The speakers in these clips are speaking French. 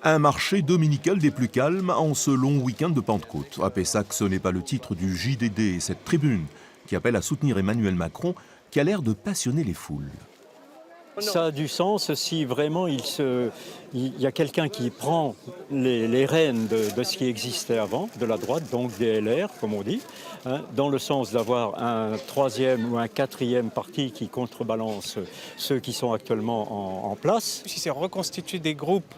Un marché dominical des plus calmes en ce long week-end de Pentecôte. À Pessac, ce n'est pas le titre du JDD et cette tribune qui appelle à soutenir Emmanuel Macron qui a l'air de passionner les foules. Ça a du sens si vraiment il y a quelqu'un qui prend les rênes de ce qui existait avant, de la droite, donc des LR, comme on dit, hein, dans le sens d'avoir un troisième ou un quatrième parti qui contrebalance ceux qui sont actuellement en place. Si c'est reconstituer des groupes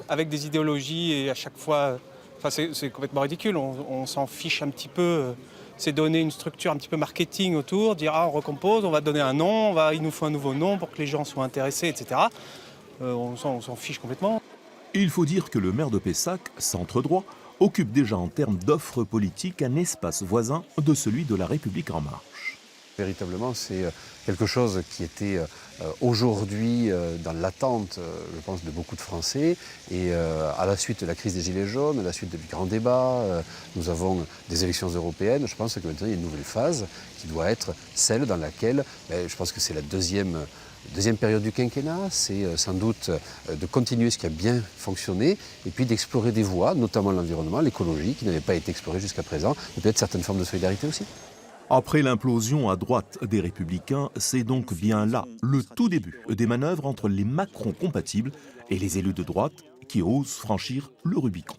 avec des idéologies et à chaque fois, enfin c'est complètement ridicule, on s'en fiche un petit peu. C'est donner une structure un petit peu marketing autour, dire ah on recompose, on va donner un nom, il nous faut un nouveau nom pour que les gens soient intéressés, etc. On s'en fiche complètement. Il faut dire que le maire de Pessac, centre droit, occupe déjà en termes d'offres politiques un espace voisin de celui de La République En Marche. Véritablement, c'est quelque chose qui était aujourd'hui dans l'attente, je pense, de beaucoup de Français. Et à la suite de la crise des Gilets jaunes, à la suite du grand débat, nous avons des élections européennes. Je pense que maintenant, il y a une nouvelle phase qui doit être celle dans laquelle, je pense que c'est la deuxième période du quinquennat, c'est sans doute de continuer ce qui a bien fonctionné et puis d'explorer des voies, notamment l'environnement, l'écologie, qui n'avaient pas été explorées jusqu'à présent, et peut-être certaines formes de solidarité aussi. Après l'implosion à droite des Républicains, c'est donc bien là le tout début des manœuvres entre les Macron compatibles et les élus de droite qui osent franchir le Rubicon.